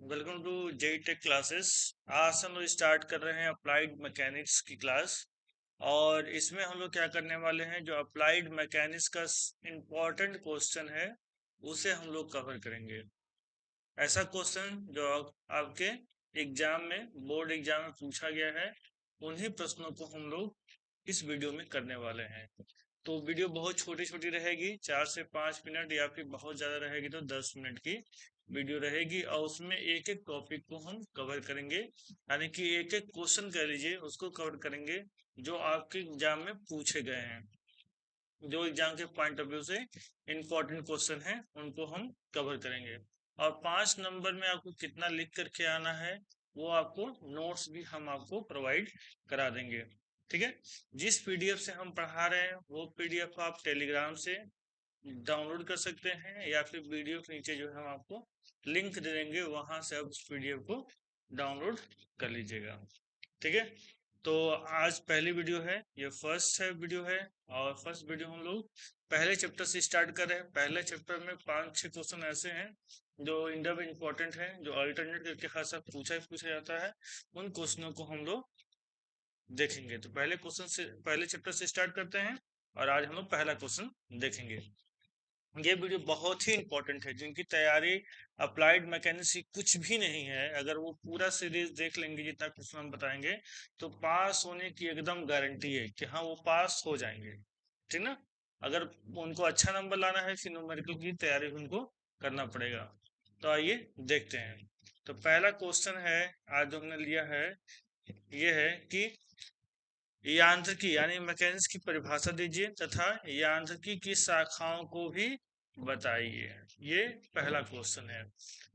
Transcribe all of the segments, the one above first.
Welcome to JE tech classes. आज हम लोग स्टार्ट कर रहे हैं अप्लाइड मैकेनिक्स की क्लास। और इसमें हम लोग क्या करने वाले हैं, जो अप्लाइड मैकेनिक्स का इम्पोर्टेंट क्वेश्चन है उसे हम लोग कवर करेंगे। ऐसा क्वेश्चन जो आपके एग्जाम में, बोर्ड एग्जाम में पूछा गया है, उन्हीं प्रश्नों को हम लोग इस वीडियो में करने वाले हैं। तो वीडियो बहुत छोटी छोटी रहेगी, 4 से 5 मिनट, या फिर बहुत ज़्यादा रहेगी तो 10 मिनट की वीडियो रहेगी। और उसमें एक एक टॉपिक को हम कवर करेंगे, यानी कि एक एक क्वेश्चन कह लीजिए उसको कवर करेंगे जो आपके एग्जाम में पूछे गए हैं, जो एग्जाम के पॉइंट ऑफ व्यू से इम्पोर्टेंट क्वेश्चन है उनको हम कवर करेंगे। और 5 नंबर में आपको कितना लिख करके आना है वो आपको नोट्स भी हम आपको प्रोवाइड करा देंगे। ठीक है। जिस पीडीएफ से हम पढ़ा रहे हैं वो पीडीएफ आप टेलीग्राम से डाउनलोड कर सकते हैं, या फिर वीडियो के नीचे जो है हम आपको लिंक दे देंगे, वहां से आप उस पीडीएफ को डाउनलोड कर लीजिएगा। ठीक है। तो आज पहली वीडियो है, ये फर्स्ट है वीडियो है। और फर्स्ट वीडियो हम लोग पहले चैप्टर से स्टार्ट कर रहे हैं। पहले चैप्टर में 5-6 क्वेश्चन ऐसे हैं जो इंडिया में इम्पोर्टेंट है, जो अल्टरनेट करके खासा पूछा जाता है। उन क्वेश्चनों को हम लोग देखेंगे। तो पहले क्वेश्चन से, पहले चैप्टर से स्टार्ट करते हैं और आज हम लोग पहला क्वेश्चन देखेंगे। ये वीडियो बहुत ही इंपॉर्टेंट है, जिनकी तैयारी अप्लाइड मैकेनिक्स की कुछ भी नहीं है, अगर वो पूरा सीरीज देख लेंगे जितना क्वेश्चन हम बताएंगे तो पास होने की एकदम गारंटी है कि हाँ वो पास हो जाएंगे। ठीक ना। अगर उनको अच्छा नंबर लाना है फिर न्यूमेरिकल की तैयारी उनको करना पड़ेगा। तो आइए देखते हैं। तो पहला क्वेश्चन है आज जो हमने लिया है, ये है कि यांत्रिकी यानी मैकेनिक्स की परिभाषा दीजिए तथा यांत्रिकी की शाखाओं को भी बताइए। ये पहला क्वेश्चन है।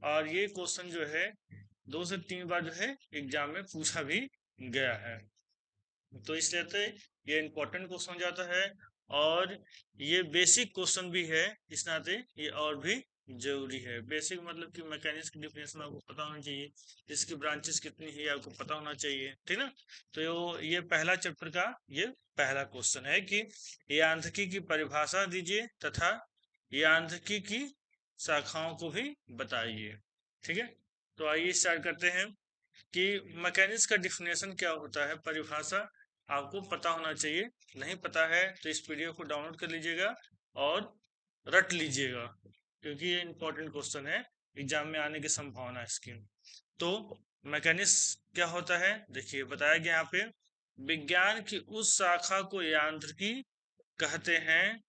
और ये क्वेश्चन जो है 2 से 3 बार जो है एग्जाम में पूछा भी गया है। तो इस रहते ये इम्पोर्टेंट क्वेश्चन हो जाता है, और ये बेसिक क्वेश्चन भी है, इस नाते ये और भी जरूरी है। बेसिक मतलब कि मैकेनिक्स की डिफिनेशन आपको पता होना चाहिए, इसकी ब्रांचेस कितनी है आपको पता होना चाहिए। ठीक ना। तो ये पहला चैप्टर का ये पहला क्वेश्चन है कि यांत्रिकी की परिभाषा दीजिए तथा यांत्रिकी की शाखाओं को भी बताइए। ठीक है। तो आइए स्टार्ट करते हैं कि मैकेनिक्स का डिफिनेशन क्या होता है, परिभाषा आपको पता होना चाहिए। नहीं पता है तो इस पीडीएफ को डाउनलोड कर लीजिएगा और रट लीजिएगा, क्योंकि ये इंपॉर्टेंट क्वेश्चन है, एग्जाम में आने की संभावना है इसकी। तो मैकेनिक्स क्या होता है, देखिए बताया गया यहाँ पे, विज्ञान की उस शाखा को यांत्रिकी कहते हैं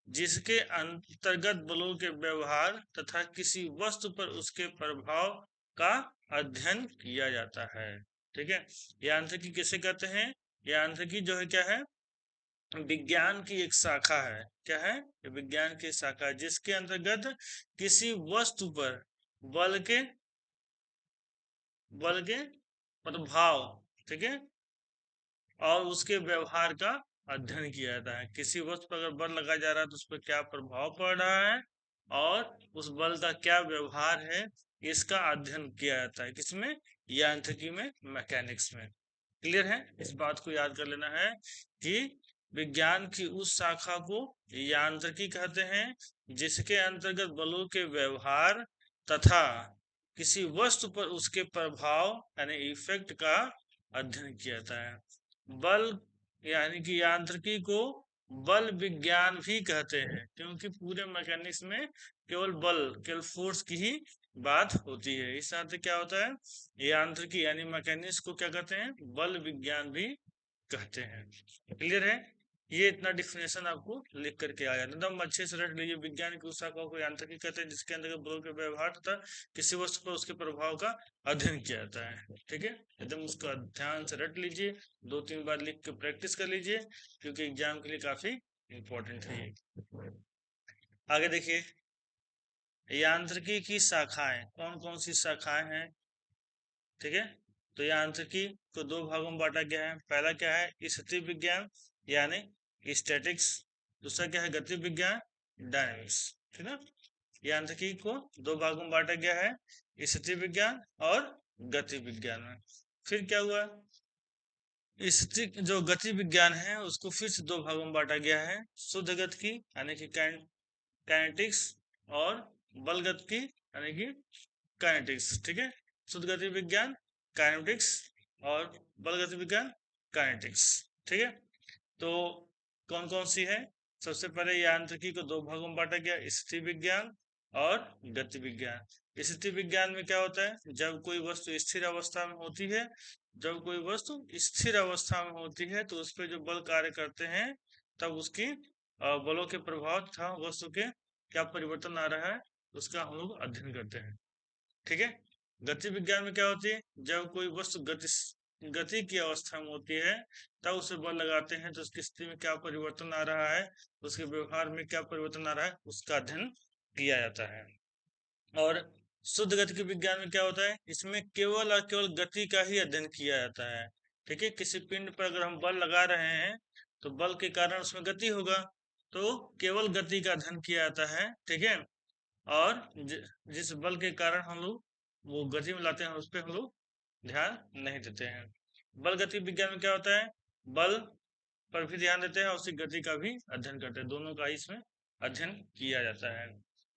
जिसके अंतर्गत बलों के व्यवहार तथा किसी वस्तु पर उसके प्रभाव का अध्ययन किया जाता है। ठीक है। यांत्रिकी किसे कहते हैं, यांत्रिकी जो है क्या है, विज्ञान की एक शाखा है। क्या है, विज्ञान की शाखा है जिसके अंतर्गत किसी वस्तु पर बल के प्रभाव, ठीक है, और उसके व्यवहार का अध्ययन किया जाता है। किसी वस्तु पर अगर बल लगाया जा रहा है तो उस पर क्या प्रभाव पड़ रहा है और उस बल का क्या व्यवहार है, इसका अध्ययन किया जाता है। किसमें, यांत्रिकी में, मैकेनिक्स में। क्लियर है, इस बात को याद कर लेना है कि विज्ञान की उस शाखा को यांत्रिकी कहते हैं जिसके अंतर्गत बलों के व्यवहार तथा किसी वस्तु पर उसके प्रभाव यानी इफेक्ट का अध्ययन किया जाता है। बल यानी कि यांत्रिकी को बल विज्ञान भी कहते हैं, क्योंकि पूरे मैकेनिक्स में केवल बल, केवल फोर्स की ही बात होती है। इस तरह से क्या होता है, यांत्रिकी यानी मैकेनिक्स को क्या कहते हैं, बल विज्ञान भी कहते हैं। क्लियर है। ये इतना डिफिनेशन आपको लिख करके आया, एकदम अच्छे से रट लीजिए। विज्ञान की उस शाखा को यांत्रिकी कहते हैं जिसके अंदर बलों के व्यवहार तथा किसी वस्तु पर उसके प्रभाव का अध्ययन किया जाता है। ठीक है, एकदम उसका ध्यान से रट लीजिए, 2-3 बार लिख के प्रैक्टिस कर लीजिए, क्योंकि एग्जाम के लिए काफी इंपॉर्टेंट है ये। आगे देखिए, यांत्रिकी की शाखाएं कौन कौन सी शाखाएं हैं। ठीक है। तो यांत्रिकी को 2 भागों में बांटा गया है। पहला क्या है, स्थिति विज्ञान यानी स्टैटिक्स। दूसरा क्या है, गति विज्ञान, डायनेमिक्स। ठीक है। यांत्रिकी को 2 भागों में बांटा गया है, स्थिति विज्ञान और गति विज्ञान में। फिर क्या हुआ, स्थिति जो गति विज्ञान है उसको फिर से 2 भागों में बांटा गया है, शुद्ध गति की यानी कि काइनेटिक्स और बल गति की यानी कि काइनेटिक्स। ठीक है। शुद्ध गति विज्ञान काइनेटिक्स और बल गति विज्ञान काइनेटिक्स। ठीक है, तो कौन कौन सी है? सबसे पहले यांत्रिकी को दो भागों में बांटा गया, स्थिति विज्ञान और गति विज्ञान। स्थिति विज्ञान में क्या होता है? जब कोई वस्तु स्थिर अवस्था में होती है, जब कोई वस्तु स्थिर अवस्था में होती है तो उस पर जो बल कार्य करते हैं तब उसकी बलों के प्रभाव था वस्तु के क्या परिवर्तन आ रहा है उसका हम लोग अध्ययन करते हैं। ठीक है, गति विज्ञान में क्या होती है? जब कोई वस्तु गति की अवस्था में होती है तब उसे बल लगाते हैं तो उसकी स्थिति में क्या परिवर्तन आ रहा है, उसके व्यवहार में क्या परिवर्तन आ रहा है, उसका अध्ययन किया जाता है। और शुद्ध गति के विज्ञान में क्या होता है? इसमें केवल और केवल गति का ही अध्ययन किया जाता है। ठीक है, किसी पिंड पर अगर हम बल लगा रहे हैं तो बल के कारण उसमें गति होगा, तो केवल गति का अध्ययन किया जाता है। ठीक है, और जिस बल के कारण हम लोग वो गति में लाते हैं उस पर हम लोग ध्यान नहीं देते हैं। बल गति विज्ञान में क्या होता है? बल पर भी ध्यान देते हैं और उसकी गति का भी अध्ययन करते हैं, दोनों का इसमें अध्ययन किया जाता है।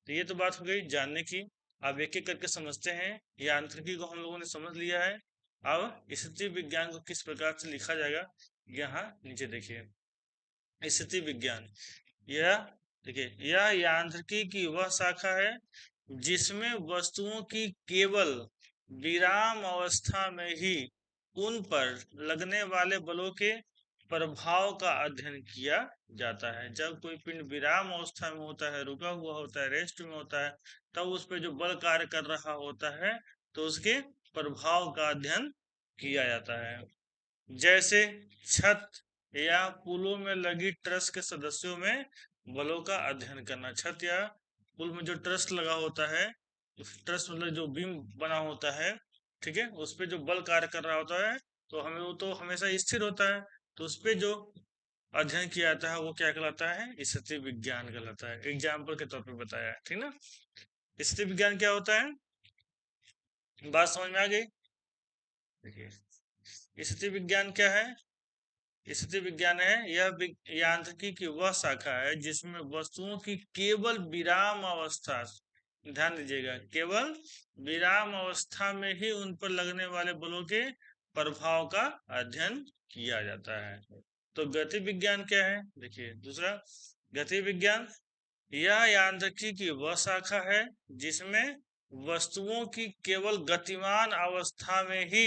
तो ये तो बात हो गई जानने की। अब एक एक करके समझते हैं। यांत्रिकी को हम लोगों ने समझ लिया है, अब स्थिति विज्ञान को किस प्रकार से लिखा जाएगा यहाँ नीचे देखिए। स्थिति विज्ञान, यह देखिए, यह यांत्रिकी की वह शाखा है जिसमें वस्तुओं की केवल विराम अवस्था में ही उन पर लगने वाले बलों के प्रभाव का अध्ययन किया जाता है। जब कोई पिंड विराम अवस्था में होता है, रुका हुआ होता है, रेस्ट में होता है, तब उस पर जो बल कार्य कर रहा होता है तो उसके प्रभाव का अध्ययन किया जाता है। जैसे छत या पुलों में लगी ट्रस के सदस्यों में बलों का अध्ययन करना। छत या पुल में जो ट्रस लगा होता है, ट्रस मतलब जो बीम बना होता है, ठीक है, उस पे जो बल कार्य कर रहा होता है तो हमें वो तो हमेशा स्थिर होता है, तो उस पे जो अध्ययन किया जाता है वो क्या कहलाता है? स्थिति विज्ञान कहलाता है। एग्जाम्पल के तौर पे बताया है, ठीक ना। स्थिति विज्ञान क्या होता है, बात समझ में आ गई? देखिए, स्थिति विज्ञान क्या है? स्थिति विज्ञान है यह यांत्रिकी की वह शाखा है जिसमें वस्तुओं की केवल विराम अवस्था, ध्यान दीजिएगा, केवल विराम अवस्था में ही उन पर लगने वाले बलों के प्रभाव का अध्ययन किया जाता है। तो गति विज्ञान क्या है? देखिए दूसरा, गति विज्ञान यह यांत्रिकी की वह शाखा है जिसमें वस्तुओं की केवल गतिमान अवस्था में ही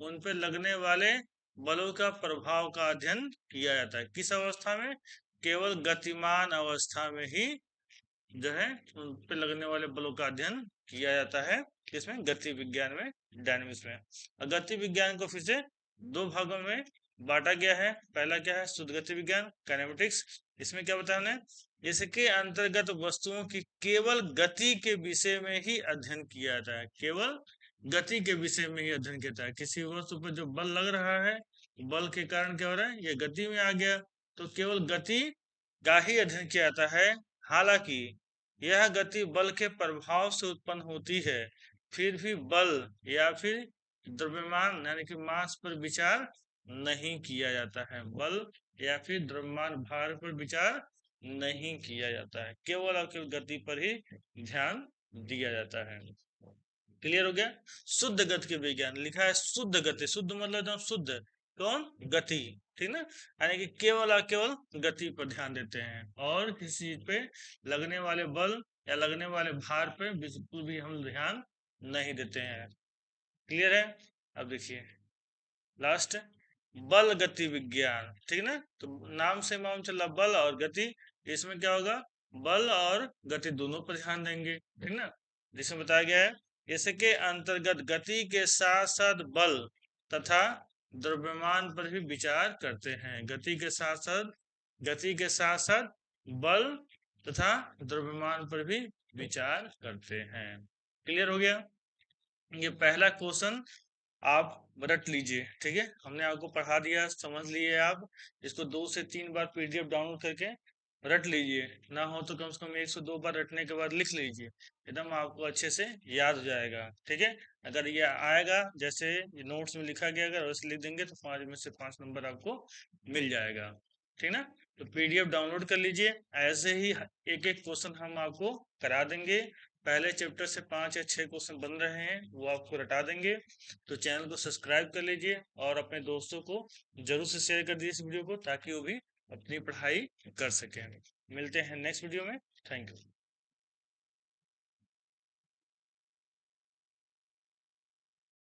उन पर लगने वाले बलों का प्रभाव का अध्ययन किया जाता है। किस अवस्था में? केवल गतिमान अवस्था में ही जो है उन पर लगने वाले बलों का अध्ययन किया जाता है। किसमें? गति विज्ञान में, डायनेमिक्स में। गति विज्ञान को फिर से दो भागों में बांटा गया है। पहला क्या है? शुद्ध गति विज्ञान काइनेमेटिक्स। इसमें क्या बताया हमने? इसके अंतर्गत वस्तुओं की केवल गति के विषय में ही अध्ययन किया जाता है। केवल गति के विषय में ही अध्ययन किया जाता है। किसी वस्तु पर जो बल लग रहा है, बल के कारण क्या हो रहा है? ये गति में आ गया, तो केवल गति का ही अध्ययन किया जाता है। हालांकि यह गति बल के प्रभाव से उत्पन्न होती है, फिर भी बल या फिर द्रव्यमान यानी कि मास पर विचार नहीं किया जाता है। बल या फिर द्रव्यमान भार पर विचार नहीं किया जाता है, केवल और केवल गति पर ही ध्यान दिया जाता है। क्लियर हो गया? शुद्ध गति के विज्ञान लिखा है शुद्ध गति, शुद्ध मतलब एकदम शुद्ध, कौन? गति, ठीक ना, यानी कि केवल और केवल गति पर ध्यान देते हैं और किसी पे लगने वाले बल या लगने वाले भार पे बिल्कुल भी हम ध्यान नहीं देते हैं। क्लियर है? अब देखिए लास्ट, बल गति विज्ञान, ठीक ना। तो नाम से मालूम चला बल और गति, इसमें क्या होगा? बल और गति दोनों पर ध्यान देंगे, ठीक ना। जिसमें बताया गया है इसके अंतर्गत गति के साथ साथ बल तथा द्रव्यमान पर भी विचार करते हैं। गति के साथ साथ बल तथा द्रव्यमान पर भी विचार करते हैं। क्लियर हो गया? ये पहला क्वेश्चन आप रट लीजिए, ठीक है। हमने आपको पढ़ा दिया, समझ लिए आप। इसको 2 से 3 बार पीडीएफ डाउनलोड करके रट लीजिए, ना हो तो कम से कम 1 से 2 बार रटने के बाद लिख लीजिए, एकदम आपको अच्छे से याद हो जाएगा, ठीक है। अगर ये आएगा जैसे नोट्स में लिखा गया, अगर वैसे लिख देंगे तो 5 में से 5 नंबर आपको मिल जाएगा, ठीक ना। तो पीडीएफ डाउनलोड कर लीजिए, ऐसे ही एक एक क्वेश्चन हम आपको करा देंगे। पहले चैप्टर से 5 या 6 क्वेश्चन बन रहे हैं, वो आपको रटा देंगे। तो चैनल को सब्सक्राइब कर लीजिए और अपने दोस्तों को जरूर से शेयर कर दीजिए इस वीडियो को, ताकि वो भी अपनी पढ़ाई कर सकें। मिलते हैं नेक्स्ट वीडियो में। Thank you.